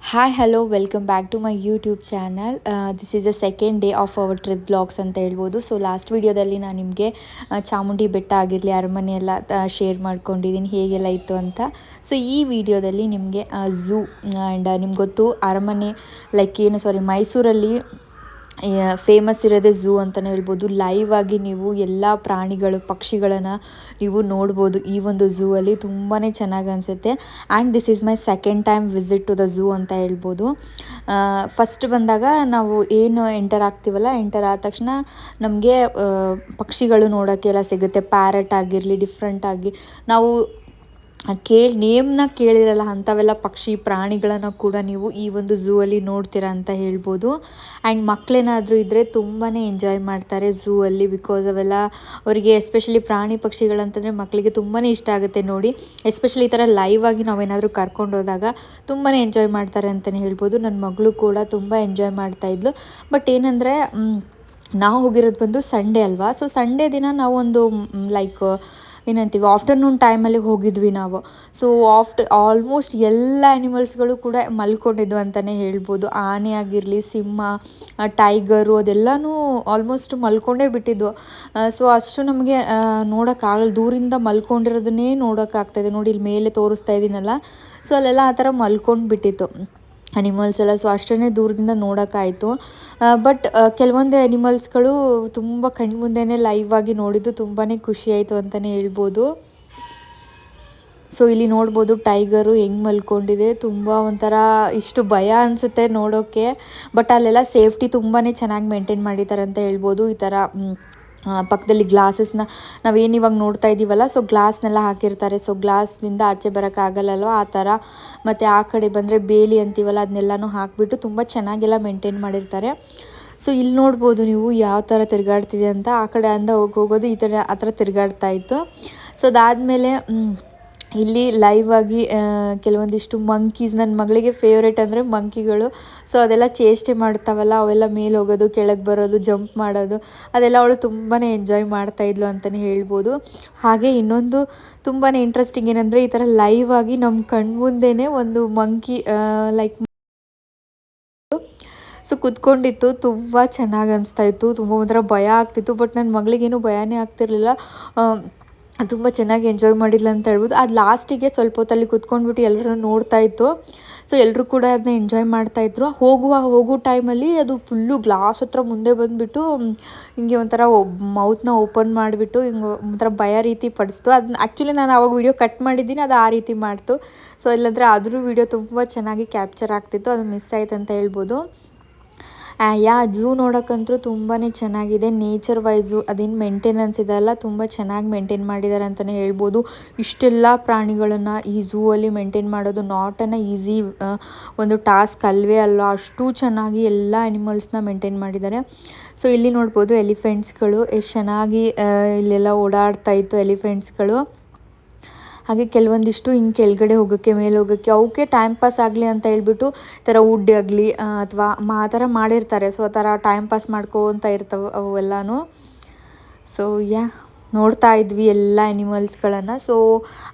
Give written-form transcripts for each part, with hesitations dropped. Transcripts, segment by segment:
Hi hello welcome back to my YouTube channel. This is the second day of our trip blogs ಅಂತ ಹೇಳ್ಬೋದು. So last ವೀಡಿಯೋದಲ್ಲಿ ನಾನು ನಿಮಗೆ ಚಾಮುಂಡಿ ಬೆಟ್ಟ ಆಗಿರಲಿ ಅರಮನೆ ಎಲ್ಲ ಶೇರ್ ಮಾಡ್ಕೊಂಡಿದ್ದೀನಿ ಹೇಗೆಲ್ಲ ಇತ್ತು ಅಂತ. ಸೊ ಈ ವಿಡಿಯೋದಲ್ಲಿ ನಿಮಗೆ ಝೂ ಆ್ಯಂಡ್ ನಿಮ್ಗೆ ಗೊತ್ತು ಅರಮನೆ ಮೈಸೂರಲ್ಲಿ ಫೇಮಸ್ ಇರೋದೇ ಝೂ ಅಂತಲೇ ಹೇಳ್ಬೋದು. ಲೈವ್ ಆಗಿ ನೀವು ಎಲ್ಲ ಪ್ರಾಣಿಗಳು ಪಕ್ಷಿಗಳನ್ನು ನೀವು ನೋಡ್ಬೋದು ಈ ಒಂದು ಝೂ ಅಲ್ಲಿ. ತುಂಬಾ ಚೆನ್ನಾಗಿ ಅನಿಸುತ್ತೆ. And this is my second time visit to the zoo ಅಂತ ಹೇಳ್ಬೋದು. ಫಸ್ಟ್ ಬಂದಾಗ ನಾವು ಏನು ಎಂಟರ್ ಆಗ್ತೀವಲ್ಲ, ಎಂಟರ್ ಆದ ತಕ್ಷಣ ನಮಗೆ ಪಕ್ಷಿಗಳು ನೋಡೋಕ್ಕೆಲ್ಲ ಸಿಗುತ್ತೆ. ಪ್ಯಾರಟ್ ಆಗಿರಲಿ, ಡಿಫ್ರೆಂಟಾಗಿ ನಾವು ನೇಮ್ನ ಕೇಳಿರಲ್ಲ ಅಂಥವೆಲ್ಲ ಪಕ್ಷಿ ಪ್ರಾಣಿಗಳನ್ನು ಕೂಡ ನೀವು ಈ ಒಂದು ಝೂ ಅಲ್ಲಿ ನೋಡ್ತೀರಾ ಅಂತ ಹೇಳ್ಬೋದು. ಆ್ಯಂಡ್ ಮಕ್ಕಳೇನಾದರೂ ಇದ್ದರೆ ತುಂಬಾ ಎಂಜಾಯ್ ಮಾಡ್ತಾರೆ ಝೂ ಅಲ್ಲಿ. ಬಿಕಾಸ್ ಅವೆಲ್ಲ ಅವರಿಗೆ ಎಸ್ಪೆಷಲಿ ಪ್ರಾಣಿ ಪಕ್ಷಿಗಳಂತಂದರೆ ಮಕ್ಕಳಿಗೆ ತುಂಬಾ ಇಷ್ಟ ಆಗುತ್ತೆ ನೋಡಿ. ಎಸ್ಪೆಷಲಿ ಈ ಥರ ಲೈವ್ ಆಗಿ ನಾವೇನಾದರೂ ಕರ್ಕೊಂಡು ಹೋದಾಗ ತುಂಬಾ ಎಂಜಾಯ್ ಮಾಡ್ತಾರೆ ಅಂತಲೇ ಹೇಳ್ಬೋದು. ನನ್ನ ಮಗಳು ಕೂಡ ತುಂಬ ಎಂಜಾಯ್ ಮಾಡ್ತಾಯಿದ್ಲು. ಬಟ್ ಏನಂದರೆ ನಾವು ಹೋಗಿರೋದು ಬಂದು ಸಂಡೇ ಅಲ್ವಾ. ಸೊ ಸಂಡೇ ದಿನ ನಾವೊಂದು ಏನಂತೀವಿ ಆಫ್ಟರ್ನೂನ್ ಟೈಮಲ್ಲಿ ಹೋಗಿದ್ವಿ ನಾವು. ಸೊ ಆಲ್ಮೋಸ್ಟ್ ಎಲ್ಲ ಆ್ಯನಿಮಲ್ಸ್ಗಳು ಕೂಡ ಮಲ್ಕೊಂಡಿದ್ವು ಅಂತಲೇ ಹೇಳ್ಬೋದು. ಆನೆ ಆಗಿರಲಿ, ಸಿಂಹ, ಟೈಗರು ಅದೆಲ್ಲನೂ ಆಲ್ಮೋಸ್ಟ್ ಮಲ್ಕೊಂಡೇ ಬಿಟ್ಟಿದ್ವು. ಸೊ ಅಷ್ಟು ನಮಗೆ ನೋಡೋಕ್ಕಾಗಲ್ಲ. ದೂರಿಂದ ಮಲ್ಕೊಂಡಿರೋದನ್ನೇ ನೋಡೋಕ್ಕಾಗ್ತಾಯಿದೆ ನೋಡಿ. ಇಲ್ಲಿ ಮೇಲೆ ತೋರಿಸ್ತಾ ಇದ್ದೀನಲ್ಲ, ಸೊ ಅಲ್ಲೆಲ್ಲ ಆ ಥರ ಮಲ್ಕೊಂಡು ಬಿಟ್ಟಿತ್ತು ಅನಿಮಲ್ಸ್ ಎಲ್ಲ. ಸೊ ಅಷ್ಟೇ ದೂರದಿಂದ ನೋಡೋಕ್ಕಾಯಿತು. ಬಟ್ ಕೆಲವೊಂದು ಅನಿಮಲ್ಸ್ಗಳು ತುಂಬ ಕಣ್ಮುಂದೆನೇ ಲೈವ್ ಆಗಿ ನೋಡಿದ್ದು ತುಂಬಾ ಖುಷಿಯಾಯಿತು ಅಂತಲೇ ಹೇಳ್ಬೋದು. ಸೊ ಇಲ್ಲಿ ನೋಡ್ಬೋದು ಟೈಗರು ಹೆಂಗೆ ಮಲ್ಕೊಂಡಿದೆ. ತುಂಬ ಒಂಥರ ಇಷ್ಟು ಭಯ ಅನಿಸುತ್ತೆ ನೋಡೋಕ್ಕೆ. ಬಟ್ ಅಲ್ಲೆಲ್ಲ ಸೇಫ್ಟಿ ತುಂಬಾ ಚೆನ್ನಾಗಿ ಮೇಂಟೈನ್ ಮಾಡಿದ್ದಾರೆ ಅಂತ ಹೇಳ್ಬೋದು. ಈ ಥರ ಪಕ್ಕದಲ್ಲಿ ಗ್ಲಾಸಸ್ನ ನಾವೇನು ಇವಾಗ ನೋಡ್ತಾ ಇದ್ದೀವಲ್ಲ, ಸೊ ಗ್ಲಾಸ್ನೆಲ್ಲ ಹಾಕಿರ್ತಾರೆ. ಸೊ ಗ್ಲಾಸ್ನಿಂದ ಆಚೆ ಬರೋಕ್ಕಾಗಲ್ಲಲ್ವ ಆ ಥರ. ಮತ್ತು ಆ ಕಡೆ ಬಂದರೆ ಬೇಲಿ ಅಂತೀವಲ್ಲ, ಅದನ್ನೆಲ್ಲನೂ ಹಾಕಿಬಿಟ್ಟು ತುಂಬ ಚೆನ್ನಾಗೆಲ್ಲ ಮೇಂಟೈನ್ ಮಾಡಿರ್ತಾರೆ. ಸೊ ಇಲ್ಲಿ ನೋಡ್ಬೋದು ನೀವು ಯಾವ ಥರ ತಿರುಗಾಡ್ತಿದೆ ಅಂತ. ಆ ಕಡೆ ಅಂದ ಹೋಗೋದು ಈ ಥರ ಆ ಥರ ತಿರುಗಾಡ್ತಾ ಇತ್ತು. ಸೊ ಅದಾದಮೇಲೆ ಇಲ್ಲಿ ಲೈವ್ ಆಗಿ ಕೆಲವೊಂದಿಷ್ಟು ಮಂಕೀಸ್, ನನ್ನ ಮಗಳಿಗೆ ಫೇವ್ರೇಟ್ ಅಂದರೆ ಮಂಕಿಗಳು. ಸೊ ಅದೆಲ್ಲ ಚೇಷ್ಟೆ ಮಾಡ್ತಾವಲ್ಲ, ಅವೆಲ್ಲ ಮೇಲೆ ಹೋಗೋದು, ಕೆಳಗೆ ಬರೋದು, ಜಂಪ್ ಮಾಡೋದು, ಅದೆಲ್ಲ ಅವಳು ತುಂಬಾ ಎಂಜಾಯ್ ಮಾಡ್ತಾಯಿದ್ಲು ಅಂತಲೇ ಹೇಳ್ಬೋದು. ಹಾಗೆ ಇನ್ನೊಂದು ತುಂಬಾ ಇಂಟ್ರೆಸ್ಟಿಂಗ್ ಏನಂದರೆ, ಈ ಥರ ಲೈವ್ ಆಗಿ ನಮ್ಮ ಕಣ್ಮುಂದೆನೇ ಒಂದು ಮಂಕಿ ಸೊ ಕುತ್ಕೊಂಡಿತ್ತು. ತುಂಬ ಚೆನ್ನಾಗಿ ಅನಿಸ್ತಾಯಿತ್ತು. ತುಂಬ ಒಂಥರ ಭಯ ಆಗ್ತಿತ್ತು. ಬಟ್ ನನ್ನ ಮಗಳಿಗೇನು ಭಯನೇ ಆಗ್ತಿರ್ಲಿಲ್ಲ. ತುಂಬ ಚೆನ್ನಾಗಿ ಎಂಜಾಯ್ ಮಾಡಿದ್ಲು ಅಂತ ಹೇಳ್ಬೋದು. ಅದು ಲಾಸ್ಟಿಗೆ ಸ್ವಲ್ಪ ಹೊತ್ತಲ್ಲಿ ಕುತ್ಕೊಂಡ್ಬಿಟ್ಟು ಎಲ್ಲರೂ ನೋಡ್ತಾ ಇತ್ತು. ಸೊ ಎಲ್ಲರೂ ಕೂಡ ಅದನ್ನ ಎಂಜಾಯ್ ಮಾಡ್ತಾಯಿದ್ರು. ಹೋಗೋ ಟೈಮಲ್ಲಿ ಅದು ಫುಲ್ಲು ಗ್ಲಾಸ್ ಹತ್ರ ಮುಂದೆ ಬಂದುಬಿಟ್ಟು ಹಿಂಗೆ ಒಂಥರ ಮೌತ್ನ ಓಪನ್ ಮಾಡಿಬಿಟ್ಟು ಹಿಂಗೆ ಒಂಥರ ಭಯ ರೀತಿ ಪಡಿಸ್ತು. ಅದನ್ನ ಆ್ಯಕ್ಚುಲಿ ನಾನು ಆವಾಗ ವೀಡಿಯೋ ಕಟ್ ಮಾಡಿದ್ದೀನಿ, ಅದು ಆ ರೀತಿ ಮಾಡ್ತು. ಸೊ ಇಲ್ಲಾಂದರೆ ಆದರೂ ವೀಡಿಯೋ ತುಂಬ ಚೆನ್ನಾಗಿ ಕ್ಯಾಪ್ಚರ್ ಆಗ್ತಿತ್ತು. ಅದು ಮಿಸ್ ಆಯ್ತು ಅಂತ ಹೇಳ್ಬೋದು. ಝೂ ನೋಡೋಕ್ಕಂತೂ ತುಂಬಾ ಚೆನ್ನಾಗಿದೆ. ನೇಚರ್ ವೈಸು ಅದೇನು ಮೇಂಟೆನೆನ್ಸ್ ಇದೆಲ್ಲ ತುಂಬ ಚೆನ್ನಾಗಿ ಮೇಂಟೈನ್ ಮಾಡಿದ್ದಾರೆ ಅಂತಲೇ ಹೇಳ್ಬೋದು. ಇಷ್ಟೆಲ್ಲ ಪ್ರಾಣಿಗಳನ್ನು ಈ ಝೂ ಅಲ್ಲಿ ಮೇಂಟೈನ್ ಮಾಡೋದು ನಾಟ್ ಅನ್ ಈಸಿ ಒಂದು ಟಾಸ್ಕ್ ಅಲ್ವೇ ಅಲ್ಲ. ಅಷ್ಟು ಚೆನ್ನಾಗಿ ಎಲ್ಲ ಆ್ಯನಿಮಲ್ಸ್ನ ಮೇಂಟೈನ್ ಮಾಡಿದ್ದಾರೆ. ಸೊ ಇಲ್ಲಿ ನೋಡ್ಬೋದು ಎಲಿಫೆಂಟ್ಸ್ಗಳು ಎಷ್ಟು ಚೆನ್ನಾಗಿ ಇಲ್ಲೆಲ್ಲ ಓಡಾಡ್ತಾ ಇತ್ತು ಎಲಿಫೆಂಟ್ಸ್ಗಳು. ಹಾಗೆ ಕೆಲವೊಂದಿಷ್ಟು ಹಿಂಗೆ ಕೆಳಗಡೆ ಹೋಗೋಕ್ಕೆ, ಮೇಲೆ ಹೋಗೋಕ್ಕೆ, ಅವಕ್ಕೆ ಟೈಮ್ ಪಾಸ್ ಆಗಲಿ ಅಂತ ಹೇಳ್ಬಿಟ್ಟು ಈ ಥರ ವುಡ್ ಆಗಲಿ ಅಥವಾ ಆ ಥರ ಮಾಡಿರ್ತಾರೆ. ಸೊ ಆ ಥರ ಟೈಮ್ ಪಾಸ್ ಮಾಡ್ಕೊತ ಇರ್ತವೆ ಅವೆಲ್ಲನೂ. ಸೊ ನೋಡ್ತಾ ಇದ್ವಿ ಎಲ್ಲ ಆ್ಯನಿಮಲ್ಸ್ಗಳನ್ನು. ಸೊ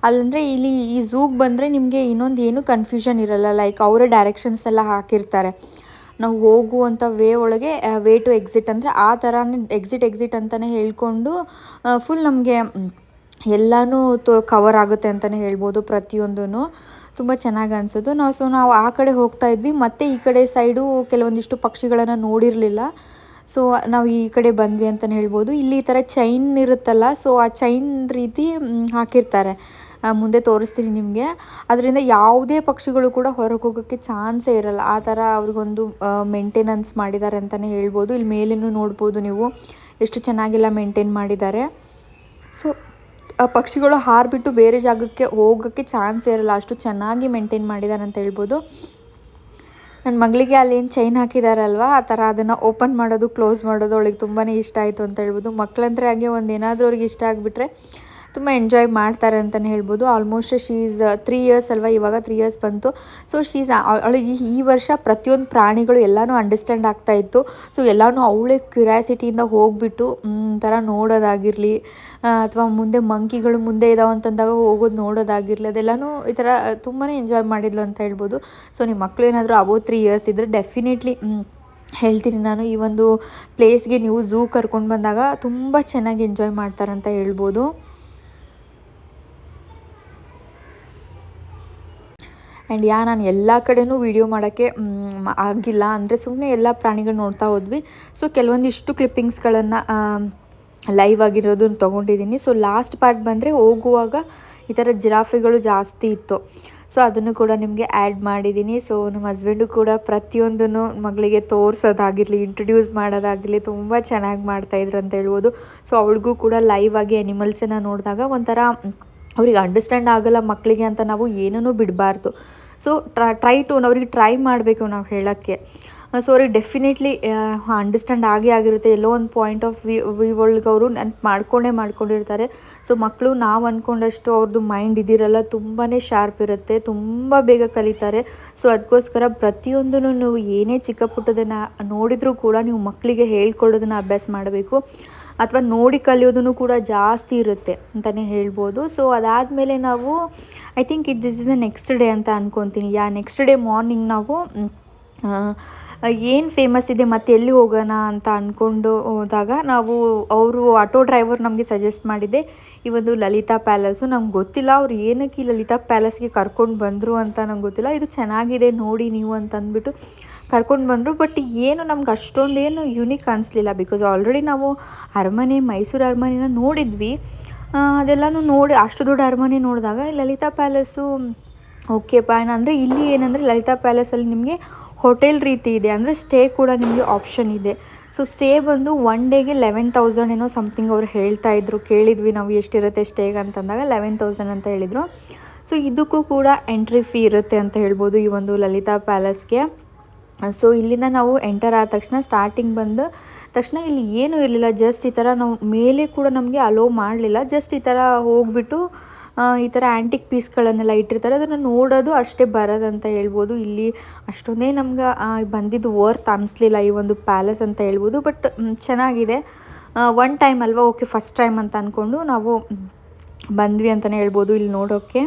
ಅಲ್ಲಂದರೆ ಇಲ್ಲಿ ಈ ಝೂಗೆ ಬಂದರೆ ನಿಮಗೆ ಇನ್ನೊಂದು ಏನೂ ಕನ್ಫ್ಯೂಷನ್ ಇರಲ್ಲ. ಲೈಕ್ ಅವರೇ ಡೈರೆಕ್ಷನ್ಸ್ ಎಲ್ಲ ಹಾಕಿರ್ತಾರೆ. ನಾವು ಹೋಗುವಂಥ ಒಳಗೆ ವೇ ಟು ಎಕ್ಸಿಟ್ ಅಂದರೆ ಆ ಥರನೇ ಎಕ್ಸಿಟ್ ಅಂತಲೇ ಹೇಳ್ಕೊಂಡು ಫುಲ್ ನಮಗೆ ಎಲ್ಲನೂ ಕವರ್ ಆಗುತ್ತೆ ಅಂತಲೇ ಹೇಳ್ಬೋದು. ಪ್ರತಿಯೊಂದೂ ತುಂಬ ಚೆನ್ನಾಗಿ ಅನಿಸೋದು. ನಾವು ಆ ಕಡೆ ಹೋಗ್ತಾ ಇದ್ವಿ. ಮತ್ತು ಈ ಕಡೆ ಸೈಡು ಕೆಲವೊಂದಿಷ್ಟು ಪಕ್ಷಿಗಳನ್ನು ನೋಡಿರಲಿಲ್ಲ. ಸೊ ನಾವು ಈ ಕಡೆ ಬಂದ್ವಿ ಅಂತಲೇ ಹೇಳ್ಬೋದು. ಇಲ್ಲಿ ಈ ಥರ ಚೈನ್ ಇರುತ್ತಲ್ಲ, ಸೊ ಆ ಚೈನ್ ರೀತಿ ಹಾಕಿರ್ತಾರೆ. ಮುಂದೆ ತೋರಿಸ್ತೀನಿ ನಿಮಗೆ. ಅದರಿಂದ ಯಾವುದೇ ಪಕ್ಷಿಗಳು ಕೂಡ ಹೊರಗೆ ಹೋಗೋಕ್ಕೆ ಚಾನ್ಸೇ ಇರಲ್ಲ. ಆ ಥರ ಅವ್ರಿಗೊಂದು ಮೇಂಟೆನೆನ್ಸ್ ಮಾಡಿದ್ದಾರೆ ಅಂತಲೇ ಹೇಳ್ಬೋದು. ಇಲ್ಲಿ ಮೇಲೇನೂ ನೋಡ್ಬೋದು ನೀವು ಎಷ್ಟು ಚೆನ್ನಾಗೆಲ್ಲ ಮೇಂಟೈನ್ ಮಾಡಿದ್ದಾರೆ. ಸೊ ಆ ಪಕ್ಷಿಗಳು ಹಾರಿಬಿಟ್ಟು ಬೇರೆ ಜಾಗಕ್ಕೆ ಹೋಗೋಕ್ಕೆ ಚಾನ್ಸ್ ಇರಲ್ಲ. ಅಷ್ಟು ಚೆನ್ನಾಗಿ ಮೇಂಟೈನ್ ಮಾಡಿದ್ದಾರೆ ಅಂತ ಹೇಳ್ಬೋದು. ನನ್ನ ಮಗಳಿಗೆ ಅಲ್ಲೇನು ಚೈನ್ ಹಾಕಿದಾರಲ್ವ, ಆ ಥರ ಅದನ್ನು ಓಪನ್ ಮಾಡೋದು, ಕ್ಲೋಸ್ ಮಾಡೋದು ಅವಳಿಗೆ ತುಂಬಾ ಇಷ್ಟ ಆಯಿತು ಅಂತ ಹೇಳ್ಬೋದು. ಮಕ್ಕಳಂದ್ರೆ ಹಾಗೆ ಒಂದು ಏನಾದರೂ ಅವ್ರಿಗೆ ಇಷ್ಟ ಆಗಿಬಿಟ್ರೆ ತುಂಬ ಎಂಜಾಯ್ ಮಾಡ್ತಾರೆ ಅಂತಲೇ ಹೇಳ್ಬೋದು. ಆಲ್ಮೋಸ್ಟ್ ಶೀ ಈಸ್ 3 ಇಯರ್ಸ್ ಅಲ್ವಾ, ಇವಾಗ 3 ಇಯರ್ಸ್ ಬಂತು. ಸೊ ಅವಳಿಗೆ ಈ ವರ್ಷ ಪ್ರತಿಯೊಂದು ಪ್ರಾಣಿಗಳು ಎಲ್ಲನೂ ಅಂಡರ್ಸ್ಟ್ಯಾಂಡ್ ಆಗ್ತಾಯಿತ್ತು. ಸೊ ಎಲ್ಲನೂ ಅವಳೇ ಕ್ಯೂರಿಯಾಸಿಟಿಯಿಂದ ಹೋಗಿಬಿಟ್ಟು ಥರ ನೋಡೋದಾಗಿರಲಿ, ಅಥವಾ ಮುಂದೆ ಮಂಕಿಗಳು ಮುಂದೆ ಇದಾವೆ ಅಂತಂದಾಗ ಹೋಗೋದು ನೋಡೋದಾಗಿರಲಿ, ಅದೆಲ್ಲನೂ ಈ ಥರ ತುಂಬಾ ಎಂಜಾಯ್ ಮಾಡಿದ್ಲು ಅಂತ ಹೇಳ್ಬೋದು. ಸೊ ನಿಮ್ಮ ಮಕ್ಕಳು ಏನಾದರೂ ಅಬೌವ್ 3 ಇಯರ್ಸ್ ಇದ್ದರೆ ಡೆಫಿನೆಟ್ಲಿ ಹೇಳ್ತೀನಿ ನಾನು, ಈ ಒಂದು ಪ್ಲೇಸ್ಗೆ ನೀವು ಝೂ ಕರ್ಕೊಂಡು ಬಂದಾಗ ತುಂಬ ಚೆನ್ನಾಗಿ ಎಂಜಾಯ್ ಮಾಡ್ತಾರಂತ ಹೇಳ್ಬೋದು. ಆ್ಯಂಡ್ ನಾನು ಎಲ್ಲ ಕಡೆನೂ ವೀಡಿಯೋ ಮಾಡೋಕ್ಕೆ ಆಗಿಲ್ಲ, ಅಂದರೆ ಸುಮ್ಮನೆ ಎಲ್ಲ ಪ್ರಾಣಿಗಳು ನೋಡ್ತಾ ಹೋದ್ವಿ. ಸೊ ಕೆಲವೊಂದಿಷ್ಟು ಕ್ಲಿಪ್ಪಿಂಗ್ಸ್ಗಳನ್ನು ಲೈವ್ ಆಗಿರೋದನ್ನು ತೊಗೊಂಡಿದ್ದೀನಿ. ಸೊ ಲಾಸ್ಟ್ ಪಾರ್ಟ್ ಬಂದರೆ ಹೋಗುವಾಗ ಈ ಥರ ಜಿರಾಫೆಗಳು ಜಾಸ್ತಿ ಇತ್ತು. ಸೊ ಅದನ್ನು ಕೂಡ ನಿಮಗೆ ಆ್ಯಡ್ ಮಾಡಿದ್ದೀನಿ. ಸೊ ನಮ್ಮ ಹಸ್ಬೆಂಡು ಕೂಡ ಪ್ರತಿಯೊಂದನ್ನು ಮಗಳಿಗೆ ತೋರಿಸೋದಾಗಿರಲಿ, ಇಂಟ್ರೊಡ್ಯೂಸ್ ಮಾಡೋದಾಗಿರಲಿ ತುಂಬ ಚೆನ್ನಾಗಿ ಮಾಡ್ತಾಯಿದ್ರು ಅಂತ ಹೇಳ್ಬೋದು. ಸೊ ಅವಳಿಗೂ ಕೂಡ ಲೈವ್ ಆಗಿ ಅನಿಮಲ್ಸನ್ನು ನೋಡಿದಾಗ ಒಂಥರ ಅವ್ರಿಗೆ ಅಂಡರ್ಸ್ಟ್ಯಾಂಡ್ ಆಗೋಲ್ಲ ಮಕ್ಕಳಿಗೆ ಅಂತ ನಾವು ಏನೂ ಬಿಡಬಾರ್ದು. ಸೊ ಅವ್ರಿಗೆ ಟ್ರೈ ಮಾಡಬೇಕು ನಾವು ಹೇಳೋಕ್ಕೆ. ಸೊ ಅವ್ರಿಗೆ ಡೆಫಿನೆಟ್ಲಿ ಅಂಡರ್ಸ್ಟ್ಯಾಂಡ್ ಆಗಿರುತ್ತೆ. ಎಲ್ಲೋ ಒಂದು ಪಾಯಿಂಟ್ ಆಫ್ ವ್ಯೂ ಒಳಗೆ ಅವರು ಮಾಡ್ಕೊಂಡಿರ್ತಾರೆ. ಸೊ ಮಕ್ಕಳು ನಾವು ಅಂದ್ಕೊಂಡಷ್ಟು ಅವ್ರದ್ದು ಮೈಂಡ್ ಇದಿರಲ್ಲ, ತುಂಬಾ ಶಾರ್ಪ್ ಇರುತ್ತೆ, ತುಂಬ ಬೇಗ ಕಲಿತಾರೆ. ಸೊ ಅದಕ್ಕೋಸ್ಕರ ಪ್ರತಿಯೊಂದನ್ನು ನೀವು ಏನೇ ಚಿಕ್ಕ ಪುಟ್ಟದನ್ನು ನೋಡಿದರೂ ಕೂಡ ನೀವು ಮಕ್ಕಳಿಗೆ ಹೇಳ್ಕೊಡೋದನ್ನು ಅಭ್ಯಾಸ ಮಾಡಬೇಕು, ಅಥವಾ ನೋಡಿ ಕಲಿಯೋದನ್ನು ಕೂಡ ಜಾಸ್ತಿ ಇರುತ್ತೆ ಅಂತಲೇ ಹೇಳ್ಬೋದು. ಸೊ ಅದಾದಮೇಲೆ ನಾವು I think this is the next day ಅಂತ ಅಂದ್ಕೊತೀನಿ. ನೆಕ್ಸ್ಟ್ ಡೇ ಮಾರ್ನಿಂಗ್ ನಾವು ಏನು ಫೇಮಸ್ ಇದೆ ಮತ್ತು ಎಲ್ಲಿ ಹೋಗೋಣ ಅಂತ ಅಂದ್ಕೊಂಡು ಹೋದಾಗ ಅವರು ಆಟೋ ಡ್ರೈವರ್ ನಮಗೆ ಸಜೆಸ್ಟ್ ಮಾಡಿದ್ದೆ ಈ ಒಂದು ಲಲಿತಾ ಪ್ಯಾಲೇಸು. ನಮ್ಗೆ ಗೊತ್ತಿಲ್ಲ ಅವ್ರು ಏನಕ್ಕೆ ಈ ಲಲಿತಾ ಪ್ಯಾಲೇಸ್ಗೆ ಕರ್ಕೊಂಡು ಬಂದರು ಅಂತ ನಂಗೆ ಗೊತ್ತಿಲ್ಲ. ಇದು ಚೆನ್ನಾಗಿದೆ ನೋಡಿ ನೀವು ಅಂತ ಅಂದ್ಬಿಟ್ಟು ಕರ್ಕೊಂಡು ಬಂದರು. ಬಟ್ ಏನು ನಮ್ಗೆ ಅಷ್ಟೊಂದೇನು ಯುನೀಕ್ ಅನಿಸ್ಲಿಲ್ಲ, ಬಿಕಾಸ್ ಆಲ್ರೆಡಿ ನಾವು ಮೈಸೂರು ಅರಮನೆನ ನೋಡಿದ್ವಿ. ಅದೆಲ್ಲನೂ ನೋಡಿ ಅಷ್ಟು ದೊಡ್ಡ ಅರಮನೆ ನೋಡಿದಾಗ ಲಲಿತಾ ಪ್ಯಾಲೇಸು ಓಕೆ ಫೈನ್. ಅಂದರೆ ಇಲ್ಲಿ ಏನಂದರೆ ಲಲಿತಾ ಪ್ಯಾಲೇಸಲ್ಲಿ ನಿಮಗೆ ಹೋಟೆಲ್ ರೀತಿ ಇದೆ, ಅಂದರೆ ಸ್ಟೇ ಕೂಡ ನಿಮಗೆ ಆಪ್ಷನ್ ಇದೆ. ಸೊ ಸ್ಟೇ ಬಂದು 1 ಡೇಗೆ 11,000 ಏನೋ ಸಮಥಿಂಗ್ ಅವ್ರು ಹೇಳ್ತಾಯಿದ್ರು. ಕೇಳಿದ್ವಿ ನಾವು ಎಷ್ಟಿರುತ್ತೆ ಸ್ಟೇಗೆ ಅಂತಂದಾಗ 11,000 ಅಂತ ಹೇಳಿದರು. ಸೊ ಇದಕ್ಕೂ ಕೂಡ ಎಂಟ್ರಿ ಫೀ ಇರುತ್ತೆ ಅಂತ ಹೇಳ್ಬೋದು ಈ ಒಂದು ಲಲಿತಾ ಪ್ಯಾಲೇಸ್ಗೆ. ಸೊ ಇಲ್ಲಿಂದ ನಾವು ಎಂಟರ್ ಆದ ತಕ್ಷಣ ಸ್ಟಾರ್ಟಿಂಗ್ ಬಂದ ತಕ್ಷಣ ಇಲ್ಲಿ ಏನೂ ಇರಲಿಲ್ಲ. ಜಸ್ಟ್ ಈ ಥರ ನಾವು ಮೇಲೆ ಕೂಡ ನಮಗೆ ಅಲೋ ಮಾಡಲಿಲ್ಲ. ಜಸ್ಟ್ ಈ ಥರ ಹೋಗ್ಬಿಟ್ಟು ಈ ಥರ ಆ್ಯಂಟಿಕ್ ಪೀಸ್ಗಳನ್ನೆಲ್ಲ ಇಟ್ಟಿರ್ತಾರೆ, ಅದನ್ನು ನೋಡೋದು ಅಷ್ಟೇ ಬರೋದಂತ ಹೇಳ್ಬೋದು. ಇಲ್ಲಿ ಅಷ್ಟೊಂದೇ ನಮ್ಗೆ ಬಂದಿದ್ದು ವರ್ತ್ ಅನ್ನಿಸ್ಲಿಲ್ಲ ಈ ಒಂದು ಪ್ಯಾಲೇಸ್ ಅಂತ ಹೇಳ್ಬೋದು. ಬಟ್ ಚೆನ್ನಾಗಿದೆ. ಒನ್ ಟೈಮ್ ಅಲ್ವಾ, ಓಕೆ ಫಸ್ಟ್ ಟೈಮ್ ಅಂತ ಅಂದ್ಕೊಂಡು ನಾವು ಬಂದ್ವಿ ಅಂತಲೇ ಹೇಳ್ಬೋದು ಇಲ್ಲಿ ನೋಡೋಕ್ಕೆ.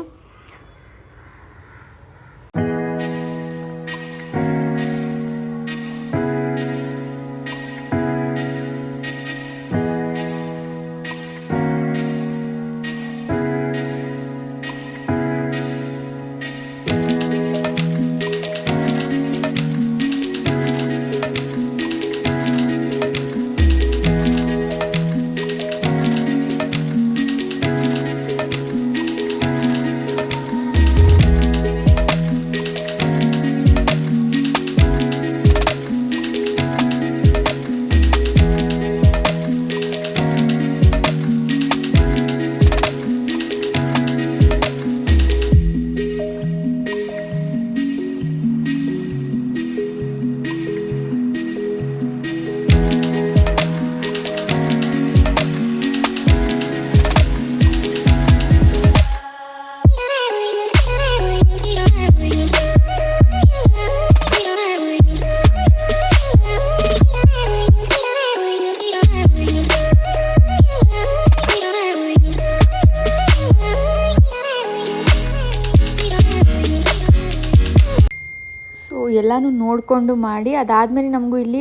ಎಲ್ಲನೂ ನೋಡಿಕೊಂಡು ಮಾಡಿ ಅದಾದಮೇಲೆ ನಮಗೂ ಇಲ್ಲಿ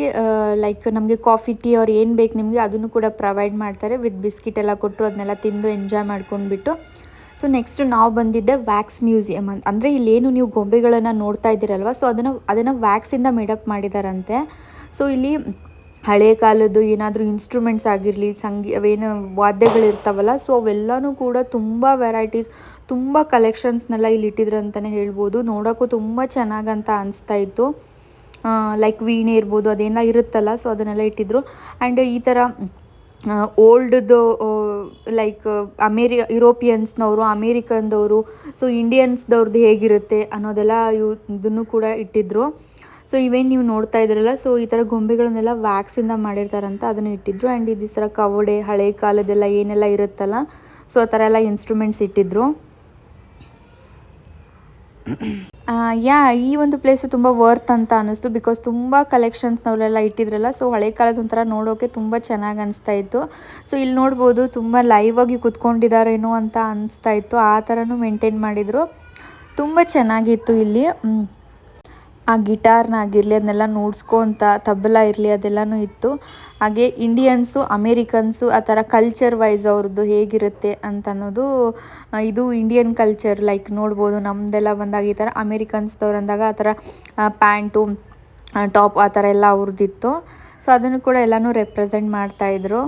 ಲೈಕ್ ನಮಗೆ ಕಾಫಿ ಟೀ ಅವ್ರು ಏನು ಬೇಕು ನಿಮಗೆ ಅದನ್ನು ಕೂಡ ಪ್ರೊವೈಡ್ ಮಾಡ್ತಾರೆ. ವಿತ್ ಬಿಸ್ಕಿಟ್ ಎಲ್ಲ ಕೊಟ್ಟರು, ಅದನ್ನೆಲ್ಲ ತಿಂದು ಎಂಜಾಯ್ ಮಾಡ್ಕೊಂಡ್ಬಿಟ್ಟು ಸೊ ನೆಕ್ಸ್ಟ್ ನಾವು ಬಂದಿದ್ದೆ ವ್ಯಾಕ್ಸ್ ಮ್ಯೂಸಿಯಮ್ ಅಂತ. ಅಂದರೆ ಇಲ್ಲೇನು ನೀವು ಗೊಂಬೆಗಳನ್ನು ನೋಡ್ತಾ ಇದ್ದೀರಲ್ವ, ಸೊ ಅದನ್ನು ವ್ಯಾಕ್ಸಿಂದ ಮೇಡಪ್ ಮಾಡಿದಾರಂತೆ. ಸೊ ಇಲ್ಲಿ ಹಳೆ ಕಾಲದ್ದು ಏನಾದರೂ ಇನ್ಸ್ಟ್ರೂಮೆಂಟ್ಸ್ ಆಗಿರಲಿ, ಅವೇನು ವಾದ್ಯಗಳಿರ್ತಾವಲ್ಲ, ಸೊ ಅವೆಲ್ಲನೂ ಕೂಡ ತುಂಬ ವೆರೈಟೀಸ್, ತುಂಬ ಕಲೆಕ್ಷನ್ಸ್ನೆಲ್ಲ ಇಲ್ಲಿ ಇಟ್ಟಿದ್ರು ಅಂತಲೇ ಹೇಳ್ಬೋದು. ನೋಡೋಕ್ಕೂ ತುಂಬ ಚೆನ್ನಾಗಂತ ಅನಿಸ್ತಾ ಇತ್ತು. ಲೈಕ್ ವೀಣೆ ಇರ್ಬೋದು, ಅದೇನೆಲ್ಲ ಇರುತ್ತಲ್ಲ, ಸೊ ಅದನ್ನೆಲ್ಲ ಇಟ್ಟಿದ್ರು. ಆ್ಯಂಡ್ ಈ ಥರ ಓಲ್ಡ್ದು ಲೈಕ್ ಯುರೋಪಿಯನ್ಸ್ನವರು, ಅಮೇರಿಕನ್ದವರು, ಸೊ ಇಂಡಿಯನ್ಸ್ದವ್ರದ್ದು ಹೇಗಿರುತ್ತೆ ಅನ್ನೋದೆಲ್ಲ ಇದನ್ನು ಕೂಡ ಇಟ್ಟಿದ್ರು. ಸೊ ಇವೇನು ನೀವು ನೋಡ್ತಾ ಇದ್ದೀರಲ್ಲ, ಸೊ ಈ ಥರ ಗೊಂಬೆಗಳನ್ನೆಲ್ಲ ವ್ಯಾಕ್ಸಿಂದ ಮಾಡಿರ್ತಾರಂತ ಅದನ್ನು ಇಟ್ಟಿದ್ರು. ಆ್ಯಂಡ್ ಇದು ಥರ ಕವಡೆ ಹಳೆ ಕಾಲದೆಲ್ಲ ಏನೆಲ್ಲ ಇರುತ್ತಲ್ಲ, ಸೊ ಆ ಥರ ಎಲ್ಲ ಇನ್ಸ್ಟ್ರೂಮೆಂಟ್ಸ್ ಇಟ್ಟಿದ್ರು. ಈ ಒಂದು ಪ್ಲೇಸು ತುಂಬ ವರ್ತ್ ಅಂತ ಅನ್ನಿಸ್ತು, ಬಿಕಾಸ್ ತುಂಬ ಕಲೆಕ್ಷನ್ಸ್ನವರೆಲ್ಲ ಇಟ್ಟಿದ್ರಲ್ಲ. ಸೊ ಹಳೆ ಕಾಲದ ಒಂಥರ ನೋಡೋಕೆ ತುಂಬ ಚೆನ್ನಾಗಿ ಅನಿಸ್ತಾ ಇತ್ತು. ಸೊ ಇಲ್ಲಿ ನೋಡ್ಬೋದು ತುಂಬ ಲೈವ್ ಆಗಿ ಕೂತ್ಕೊಂಡಿದ್ದಾರೇನೋ ಅಂತ ಅನಿಸ್ತಾ ಇತ್ತು. ಆ ಥರನೂ ಮೇಂಟೈನ್ ಮಾಡಿದರು. ತುಂಬ ಚೆನ್ನಾಗಿತ್ತು ಇಲ್ಲಿ. ಆ ಗಿಟಾರ್ನಾಗಿರಲಿ ಅದನ್ನೆಲ್ಲ ನುಡ್ಸ್ಕೊತ, ತಬಲ ಇರಲಿ ಅದೆಲ್ಲನೂ ಇತ್ತು. ಹಾಗೆ ಇಂಡಿಯನ್ಸು, ಅಮೇರಿಕನ್ಸು ಆ ಥರ ಕಲ್ಚರ್ ವೈಸ್ ಅವ್ರದ್ದು ಹೇಗಿರುತ್ತೆ ಅಂತ ಅನ್ನೋದು, ಇದು ಇಂಡಿಯನ್ ಕಲ್ಚರ್ ಲೈಕ್ ನೋಡ್ಬೋದು. ನಮ್ಮದೆಲ್ಲ ಬಂದಾಗ ಈ ಥರ ಅಮೇರಿಕನ್ಸ್ದವ್ರು ಅಂದಾಗ ಆ ಥರ ಪ್ಯಾಂಟು, ಟಾಪ್ ಆ ಥರ ಎಲ್ಲ ಅವ್ರದ್ದಿತ್ತು. ಸೊ ಅದನ್ನು ಕೂಡ ಎಲ್ಲನೂ ರೆಪ್ರೆಸೆಂಟ್ ಮಾಡ್ತಾಯಿದ್ರು.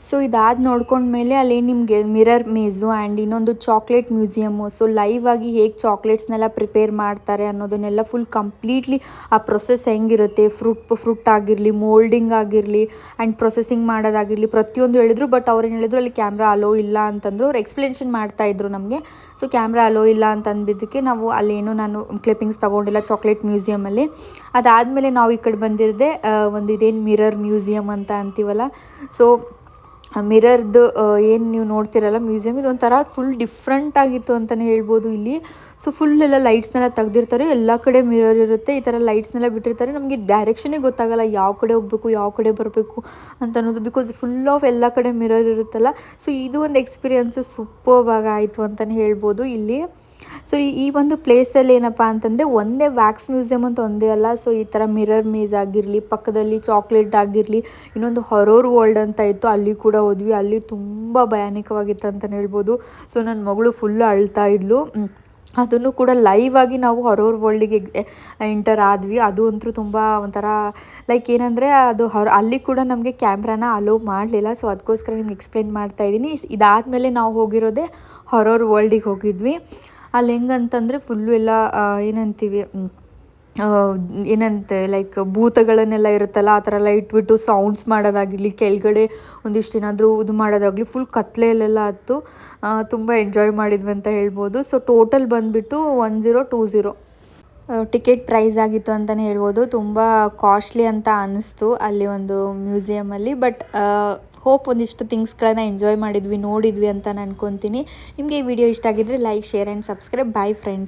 ಸೊ ಇದಾದ ನೋಡ್ಕೊಂಡ್ಮೇಲೆ ಅಲ್ಲಿ ನಿಮಗೆ ಮಿರರ್ ಮೇಝು ಆ್ಯಂಡ್ ಇನ್ನೊಂದು ಚಾಕ್ಲೇಟ್ ಮ್ಯೂಸಿಯಮ್ಮು. ಸೊ ಲೈವ್ ಆಗಿ ಹೇಗೆ ಚಾಕ್ಲೇಟ್ಸ್ನೆಲ್ಲ ಪ್ರಿಪೇರ್ ಮಾಡ್ತಾರೆ ಅನ್ನೋದನ್ನೆಲ್ಲ ಫುಲ್ ಕಂಪ್ಲೀಟ್ಲಿ ಆ ಪ್ರೊಸೆಸ್ ಹೆಂಗಿರುತ್ತೆ, ಫ್ರೂಟ್ ಆಗಿರಲಿ, ಮೋಲ್ಡಿಂಗ್ ಆಗಿರಲಿ ಆ್ಯಂಡ್ ಪ್ರೊಸೆಸಿಂಗ್ ಮಾಡೋದಾಗಿರಲಿ ಪ್ರತಿಯೊಂದು ಹೇಳಿದ್ರು. ಬಟ್ ಅವ್ರೇನು ಹೇಳಿದ್ರು ಅಲ್ಲಿ ಕ್ಯಾಮ್ರಾ ಅಲೋ ಇಲ್ಲ ಅಂತಂದರು. ಅವ್ರು ಎಕ್ಸ್ಪ್ಲನೇಷನ್ ಮಾಡ್ತಾಯಿದ್ರು ನಮಗೆ. ಸೊ ಕ್ಯಾಮ್ರಾ ಅಲೋ ಇಲ್ಲ ಅಂತ ಅಂದಿದ್ದಕ್ಕೆ ನಾವು ಅಲ್ಲೇನು ನಾನು ಕ್ಲಿಪ್ಪಿಂಗ್ಸ್ ತೊಗೊಂಡಿಲ್ಲ ಚಾಕ್ಲೇಟ್ ಮ್ಯೂಸಿಯಮಲ್ಲಿ. ಅದಾದಮೇಲೆ ನಾವು ಈ ಕಡೆ ಬಂದಿರದೆ ಒಂದು ಇದೇನು ಮಿರರ್ ಮ್ಯೂಸಿಯಮ್ ಅಂತ ಅಂತೀವಲ್ಲ, ಸೊ ಮಿರರ್ದು ಏನು ನೀವು ನೋಡ್ತಿರಲ್ಲ ಮ್ಯೂಸಿಯಮ್, ಇದೊಂಥರ ಫುಲ್ ಡಿಫ್ರೆಂಟ್ ಆಗಿತ್ತು ಅಂತಲೇ ಹೇಳ್ಬೋದು ಇಲ್ಲಿ. ಸೊ ಫುಲ್ಲೆಲ್ಲ ಲೈಟ್ಸ್ನೆಲ್ಲ ತೆಗ್ದಿರ್ತಾರೆ, ಎಲ್ಲ ಕಡೆ ಮಿರರ್ ಇರುತ್ತೆ, ಈ ಥರ ಲೈಟ್ಸ್ನೆಲ್ಲ ಬಿಟ್ಟಿರ್ತಾರೆ. ನಮಗೆ ಡೈರೆಕ್ಷನೇ ಗೊತ್ತಾಗಲ್ಲ ಯಾವ ಕಡೆ ಹೋಗಬೇಕು, ಯಾವ ಕಡೆ ಬರಬೇಕು ಅಂತ ಅನ್ನೋದು, ಬಿಕಾಸ್ ಫುಲ್ ಆಫ್ ಎಲ್ಲ ಕಡೆ ಮಿರರ್ ಇರುತ್ತಲ್ಲ. ಸೊ ಇದು ಒಂದು ಎಕ್ಸ್ಪೀರಿಯನ್ಸು ಸೂಪರ್ಬಾಗಿ ಆಯಿತು ಅಂತಲೇ ಹೇಳ್ಬೋದು ಇಲ್ಲಿ. ಸೊ ಈ ಒಂದು ಪ್ಲೇಸಲ್ಲಿ ಏನಪ್ಪ ಅಂತಂದರೆ ಒಂದೇ ವ್ಯಾಕ್ಸ್ ಮ್ಯೂಸಿಯಮ್ ಅಂತ ಒಂದೇ ಅಲ್ಲ. ಸೊ ಈ ಥರ ಮಿರರ್ ಮೇಜ್ ಆಗಿರಲಿ, ಪಕ್ಕದಲ್ಲಿ ಚಾಕ್ಲೇಟ್ ಆಗಿರಲಿ, ಇನ್ನೊಂದು ಹೊರೋರ್ ವರ್ಲ್ಡ್ ಅಂತ ಇತ್ತು, ಅಲ್ಲಿ ಕೂಡ ಹೋದ್ವಿ. ಅಲ್ಲಿ ತುಂಬ ಭಯಾನಕವಾಗಿತ್ತು ಅಂತಲೇ ಹೇಳ್ಬೋದು. ಸೊ ನನ್ನ ಮಗಳು ಫುಲ್ಲು ಅಳ್ತಾ ಇದ್ಲು. ಅದನ್ನು ಕೂಡ ಲೈವ್ ಆಗಿ ನಾವು ಹೊರೋರ್ ವರ್ಲ್ಡಿಗೆ ಎಂಟರ್ ಆದ್ವಿ. ಅದು ಅಂತೂ ತುಂಬ ಒಂಥರ ಲೈಕ್ ಏನಂದರೆ ಅದು ಅಲ್ಲಿ ಕೂಡ ನಮಗೆ ಕ್ಯಾಮ್ರಾನ ಅಲೋ ಮಾಡಲಿಲ್ಲ. ಸೊ ಅದಕ್ಕೋಸ್ಕರ ನಿಮ್ಗೆ ಎಕ್ಸ್ಪ್ಲೇನ್ ಮಾಡ್ತಾಯಿದ್ದೀನಿ. ಇದಾದಮೇಲೆ ನಾವು ಹೋಗಿರೋದೇ ಹೊರೋರ್ ವರ್ಲ್ಡಿಗೆ ಹೋಗಿದ್ವಿ. ಅಲ್ಲಿ ಹೆಂಗಂತಂದರೆ ಫುಲ್ಲು ಎಲ್ಲ ಏನಂತೀವಿ, ಏನಂತೆ ಲೈಕ್ ಭೂತಗಳನ್ನೆಲ್ಲ ಇರುತ್ತಲ್ಲ ಆ ಥರ ಎಲ್ಲ ಇಟ್ಬಿಟ್ಟು ಸೌಂಡ್ಸ್ ಮಾಡೋದಾಗಿರಲಿ, ಕೆಳಗಡೆ ಒಂದಿಷ್ಟು ಏನಾದರೂ ಇದು ಮಾಡೋದಾಗಲಿ, ಫುಲ್ ಕತ್ಲೆಯಲ್ಲೆಲ್ಲ ಹತ್ತು ತುಂಬ ಎಂಜಾಯ್ ಮಾಡಿದ್ವಿ ಅಂತ ಹೇಳ್ಬೋದು. ಸೊ ಟೋಟಲ್ ಬಂದುಬಿಟ್ಟು 1020 ಟಿಕೆಟ್ ಪ್ರೈಸ್ ಆಗಿತ್ತು ಅಂತಲೇ ಹೇಳ್ಬೋದು. ತುಂಬ ಕಾಸ್ಟ್ಲಿ ಅಂತ ಅನ್ನಿಸ್ತು ಅಲ್ಲಿ ಒಂದು ಮ್ಯೂಸಿಯಮಲ್ಲಿ. ಬಟ್ ಹೋಪ್ ಒಂದಿಷ್ಟು ಥಿಂಗ್ಸ್ಗಳನ್ನ ಎಂಜಾಯ್ ಮಾಡಿದ್ವಿ, ನೋಡಿದ್ವಿ ಅಂತ ನಾನು ಅನ್ಕೊತೀನಿ. ನಿಮಗೆ ಈ ವಿಡಿಯೋ ಇಷ್ಟ ಆಗಿದ್ದರೆ like, share and subscribe. Bye friends.